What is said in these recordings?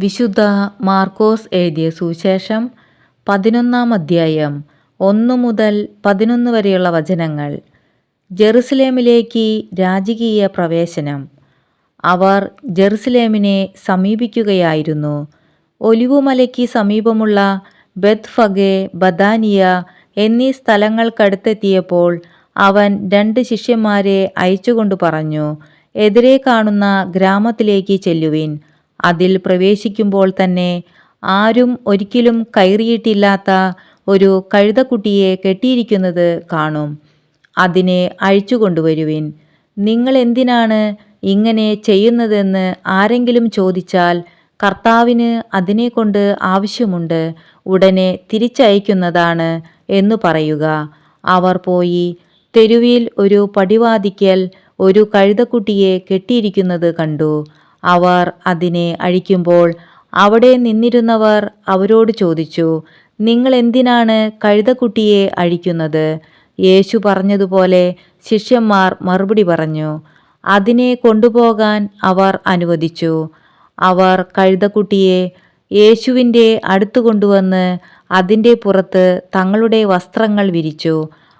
വിശുദ്ധ മാർക്കോസ് എഴുതിയ സുവിശേഷം 11 അധ്യായം 1 മുതൽ 11 വരെയുള്ള വചനങ്ങൾ. ജെറുസലേമിലേക്ക് രാജകീയ പ്രവേശനം. അവർ ജെറുസലേമിനെ സമീപിക്കുകയായിരുന്നു. ഒലിവുമലയ്ക്ക് സമീപമുള്ള ബെത്ഫഗെ, ബഥാനിയ എന്നീ സ്ഥലങ്ങൾക്കടുത്തെത്തിയപ്പോൾ അവൻ 2 ശിഷ്യന്മാരെ അയച്ചുകൊണ്ട് പറഞ്ഞു, എതിരെ കാണുന്ന ഗ്രാമത്തിലേക്ക് ചെല്ലുവിൻ. അതിൽ പ്രവേശിക്കുമ്പോൾ തന്നെ ആരും ഒരിക്കലും കയറിയിട്ടില്ലാത്ത ഒരു കഴുതക്കുട്ടിയെ കെട്ടിയിരിക്കുന്നത് കാണും. അതിനെ അഴിച്ചുകൊണ്ടുവരുവിൻ. നിങ്ങൾ എന്തിനാണ് ഇങ്ങനെ ചെയ്യുന്നതെന്ന് ആരെങ്കിലും ചോദിച്ചാൽ, കർത്താവിന് അതിനെക്കൊണ്ട് ആവശ്യമുണ്ട്, ഉടനെ തിരിച്ചയക്കുന്നതാണ് എന്ന് പറയുക. അവർ പോയി തെരുവിൽ ഒരു പടിവാതിക്കൽ ഒരു കഴുതക്കുട്ടിയെ കെട്ടിയിരിക്കുന്നത് കണ്ടു. അവർ അതിനെ അഴിക്കുമ്പോൾ അവിടെ നിന്നിരുന്നവർ അവരോട് ചോദിച്ചു, നിങ്ങൾ എന്തിനാണ് കഴുതക്കുട്ടിയെ അഴിക്കുന്നത്? യേശു പറഞ്ഞതുപോലെ ശിഷ്യന്മാർ മറുപടി പറഞ്ഞു. അതിനെ കൊണ്ടുപോകാൻ അവർ അനുവദിച്ചു. അവർ കഴുതക്കുട്ടിയെ യേശുവിൻ്റെ അടുത്ത് കൊണ്ടുവന്ന് അതിൻ്റെ പുറത്ത് തങ്ങളുടെ വസ്ത്രങ്ങൾ വിരിച്ചു.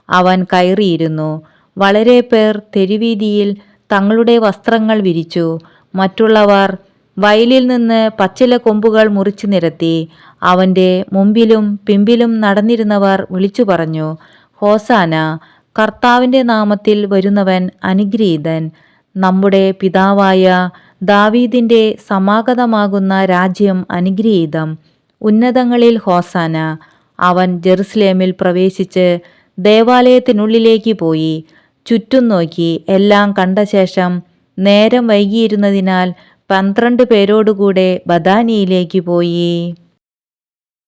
അവൻ കയറിയിരുന്നു. വളരെ പേർ തെരുവീതിയിൽ തങ്ങളുടെ വസ്ത്രങ്ങൾ വിരിച്ചു. മറ്റുള്ളവർ വയലിൽ നിന്ന് പച്ചില കൊമ്പുകൾ മുറിച്ചു നിരത്തി. അവൻ്റെ മുമ്പിലും പിമ്പിലും നടന്നിരുന്നവർ വിളിച്ചു പറഞ്ഞു, ഹോസാന, കർത്താവിൻ്റെ നാമത്തിൽ വരുന്നവൻ അനുഗ്രഹീതൻ. നമ്മുടെ പിതാവായ ദാവീദിൻ്റെ സമാഗതമാകുന്ന രാജ്യം അനുഗ്രഹീതം. ഉന്നതങ്ങളിൽ ഹോസാന. അവൻ ജെറുസലേമിൽ പ്രവേശിച്ച് ദേവാലയത്തിനുള്ളിലേക്ക് പോയി. ചുറ്റും നോക്കി എല്ലാം കണ്ട ശേഷം നേരം വൈകിയിരുന്നതിനാൽ 12 പേരോടുകൂടെ ബഥാനിയയിലേക്ക് പോയി.